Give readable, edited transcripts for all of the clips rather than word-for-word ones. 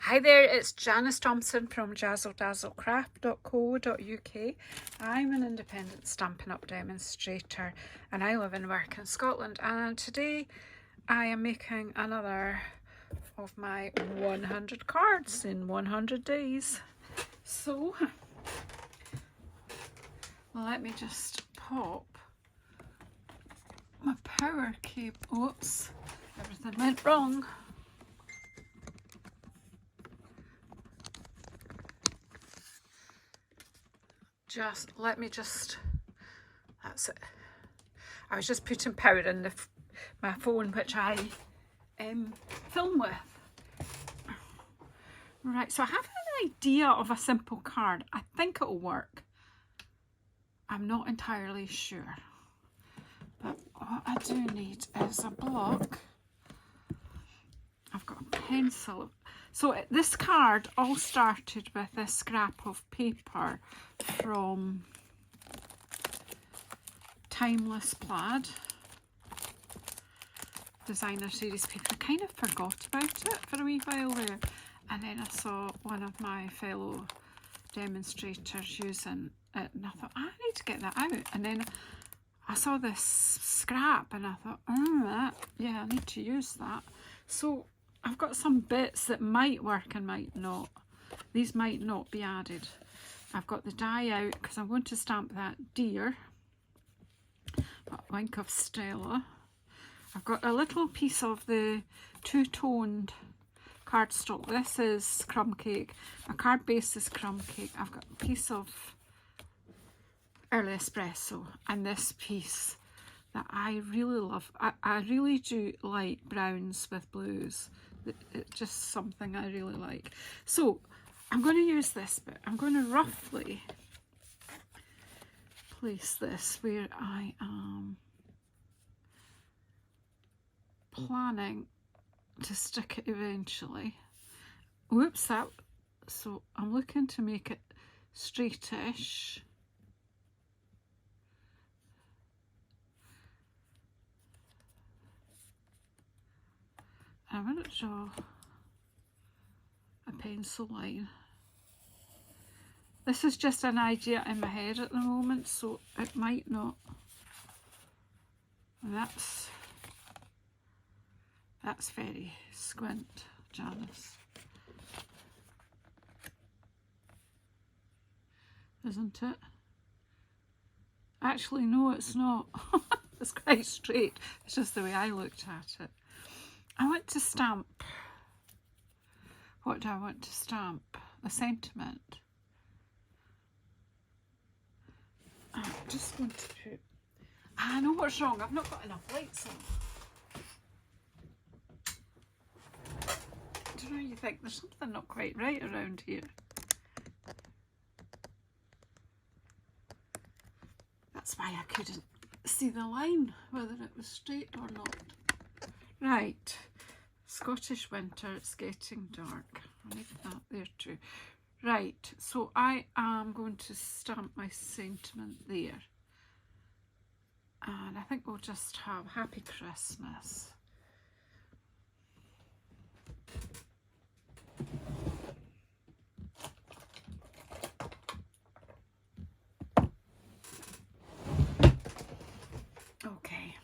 Hi there, it's Janice Thomson from JazzleDazzleCraft.co.uk. I'm an independent Stampin' Up demonstrator and I live and work in Scotland, and today I am making another of my 100 cards in 100 days. So let me just pop my power cable. Oops, everything went wrong. That's it. I was just putting power in my phone, which I film with. Right, so I have an idea of a simple card. I think it'll work. I'm not entirely sure. But what I do need is a block. I've got a pencil. So this card all started with this scrap of paper from Timeless Plaid designer series paper. I kind of forgot about it for a wee while there, and then I saw one of my fellow demonstrators using it and I thought, I need to get that out. And then I saw this scrap and I thought, yeah, I need to use that. So I've got some bits that might work and might not. These might not be added. I've got the die out because I'm going to stamp that deer, a wink of Stella. I've got a little piece of the two-toned cardstock. This is crumb cake. My card base is crumb cake. I've got a piece of early espresso and this piece that I really love. I really do like browns with blues. It's just something I really like. So I'm going to use this bit. I'm going to roughly place this where I am planning to stick it eventually. Whoops, so I'm looking to make it straightish. I'm going to draw a pencil line. This is just an idea in my head at the moment, so it might not. And that's very squint, Janice. Isn't it? Actually, no, it's not. It's quite straight. It's just the way I looked at it. I want to stamp. What do I want to stamp? A sentiment. I'm just going to put. I know what's wrong. I've not got enough lights on. I don't know, you think there's something not quite right around here. That's why I couldn't see the line, whether it was straight or not. Right, Scottish winter, it's getting dark. I'll leave that there too. Right, so I am going to stamp my sentiment there. And I think we'll just have Happy Christmas. Okay.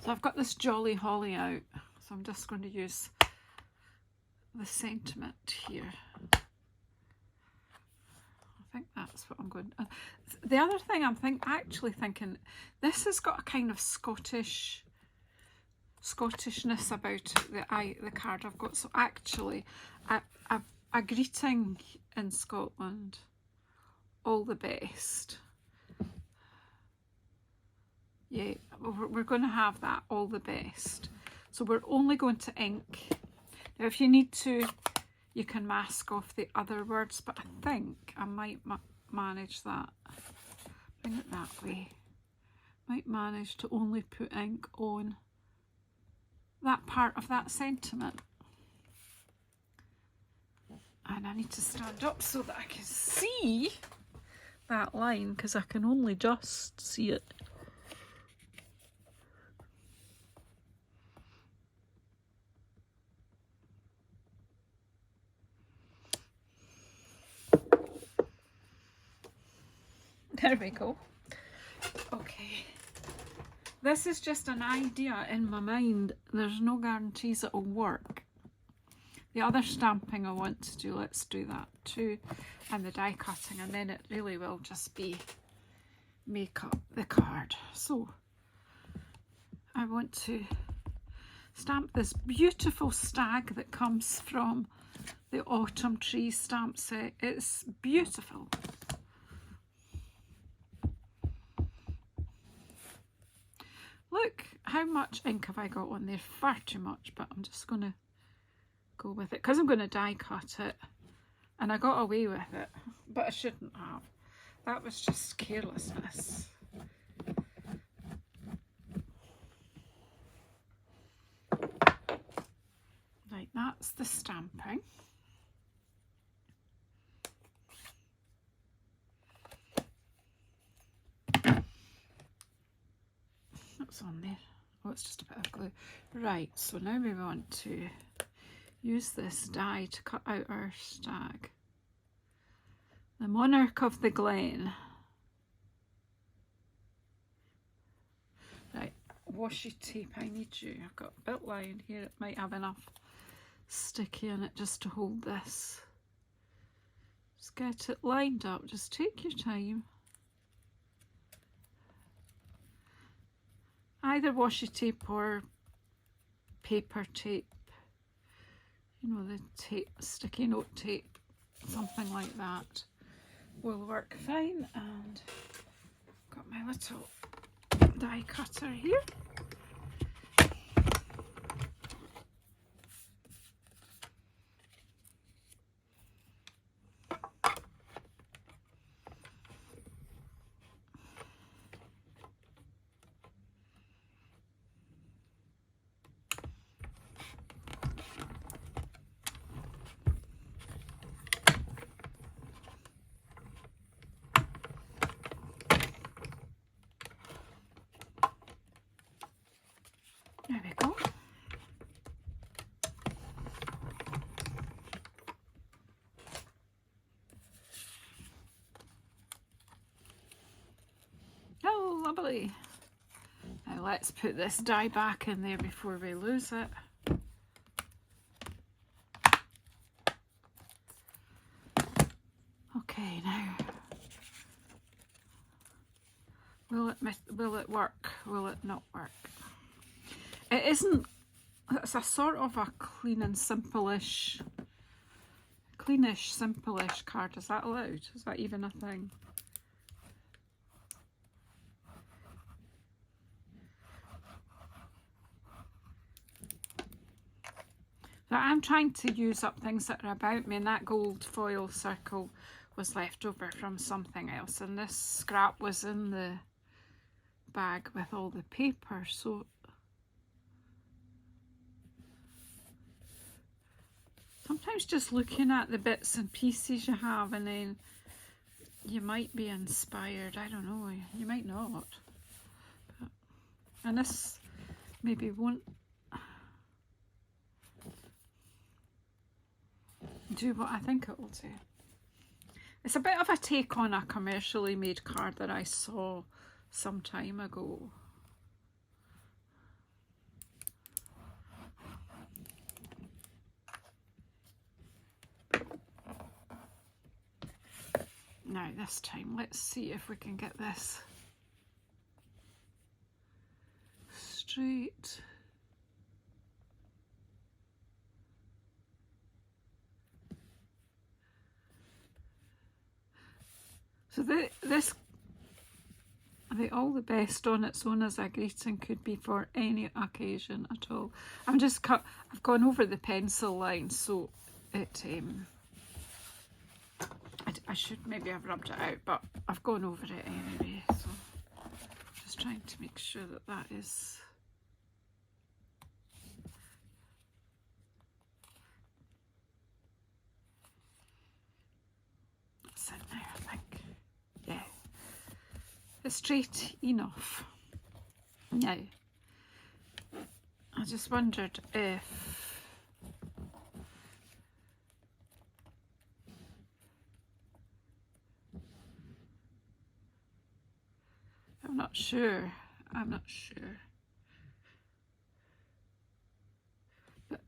So I've got this jolly holly out, so I'm just going to use the sentiment here. I think that's what I'm going to. The other thing I'm actually thinking, this has got a kind of Scottishness about it, the card I've got. So actually, a greeting in Scotland, all the best. Yeah, we're going to have that, all the best. So we're only going to ink. Now if you need to, you can mask off the other words, but I think I might manage that. Bring it that way. Might manage to only put ink on that part of that sentiment. And I need to stand up so that I can see that line, because I can only just see it. There we go. Okay. This is just an idea in my mind. There's no guarantees it'll work. The other stamping I want to do, let's do that too. And the die cutting, and then it really will just be make up the card. So I want to stamp this beautiful stag that comes from the Autumn Tree stamp set. It's beautiful. Look, how much ink have I got on there? Far too much, but I'm just going to go with it because I'm going to die cut it. And I got away with it, but I shouldn't have. That was just carelessness. Right, that's the stamping. What's on there? Oh, it's just a bit of glue. Right, so now we want to use this die to cut out our stag. The monarch of the glen. Right, washi tape, I need you. I've got a bit lying here. It might have enough sticky in it just to hold this. Just get it lined up. Just take your time. Either washi tape or paper tape. You know, the tape, sticky note tape, something like that will work fine. And got my little die cutter here. There we go. Oh, lovely. Now let's put this die back in there before we lose it. Okay, now will it work? Will it not work? It isn't. It's a sort of a clean and simple-ish, cleanish, simple-ish card. Is that allowed? Is that even a thing? So I'm trying to use up things that are about me, and that gold foil circle was left over from something else, and this scrap was in the bag with all the paper. So sometimes just looking at the bits and pieces you have, and then you might be inspired. I don't know, you might not. But, and this maybe won't do what I think it will do. It's a bit of a take on a commercially made card that I saw some time ago. Now this time, let's see if we can get this straight. So this, all the best on its own as a greeting could be for any occasion at all. I've gone over the pencil line, so it I should maybe have rubbed it out, but I've gone over it anyway, so just trying to make sure that that is that's it now, I think. Yeah, it's straight enough. Now, I just wondered if I'm not sure. I'm not sure. But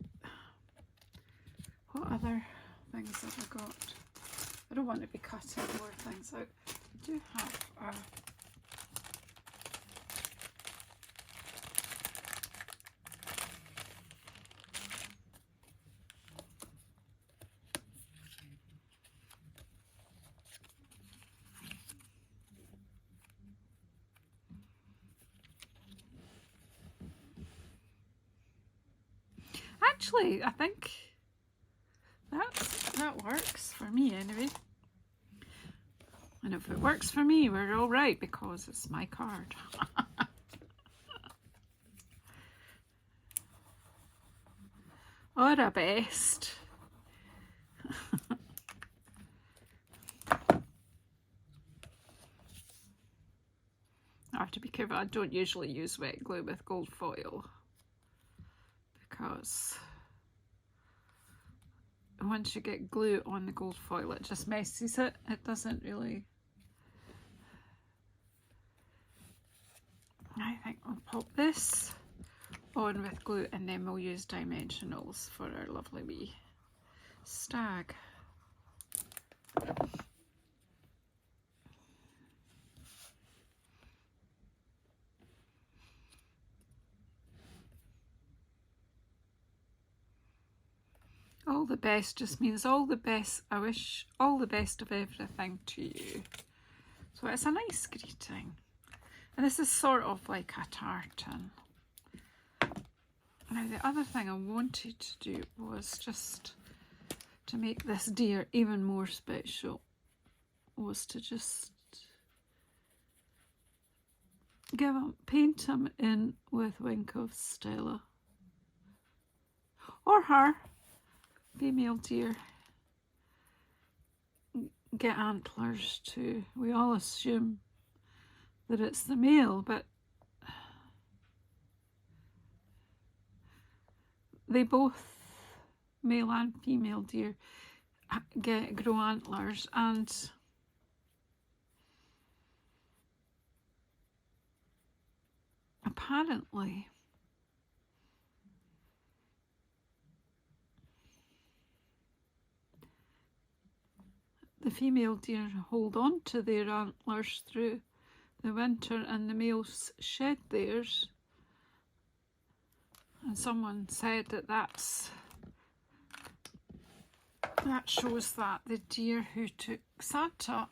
what other things have I got? I don't want to be cutting more things out. I do have a actually, I think that works for me anyway. And if it works for me, we're all right because it's my card. All the best. I have to be careful. I don't usually use wet glue with gold foil because once you get glue on the gold foil, it just messes it. It doesn't really. I think we'll pop this on with glue and then we'll use dimensionals for our lovely wee stag. All the best just means all the best. I wish all the best of everything to you. So it's a nice greeting. And this is sort of like a tartan. Now the other thing I wanted to do was just to make this deer even more special, was to just paint him in with Wink of Stella. Or her, female deer. Get antlers too. We all assume that it's the male, but they both, male and female deer, grow antlers, and apparently the female deer hold on to their antlers through the winter and the males shed theirs. And someone said that shows that the deer who took Santa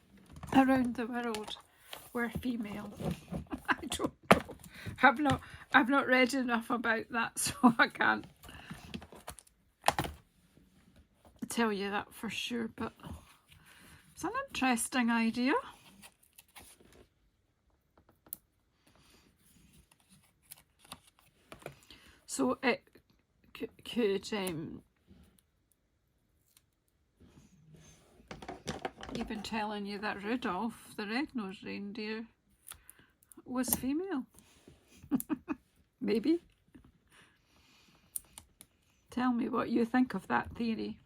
around the world were female. I don't know. I've not read enough about that, so I can't tell you that for sure, but it's an interesting idea. So it could even telling you that Rudolph, the red-nosed reindeer, was female. Maybe. Tell me what you think of that theory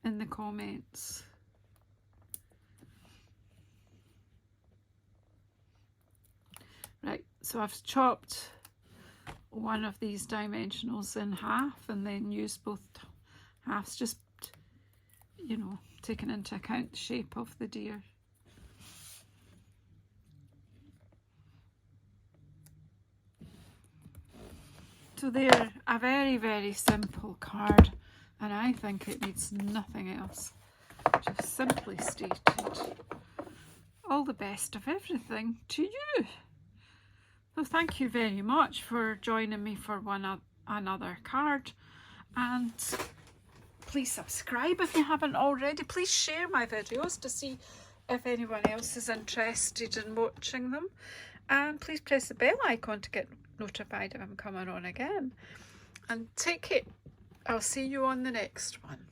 in the comments. Right, so I've chopped one of these dimensionals in half and then used both halves, just, you know, taking into account the shape of the deer. So they're a very, very simple card, and I think it needs nothing else. Just simply stated. All the best of everything to you. So thank you very much for joining me for another card, and please subscribe if you haven't already. Please share my videos to see if anyone else is interested in watching them, and please press the bell icon to get notified if I'm coming on again. And take it. I'll see you on the next one.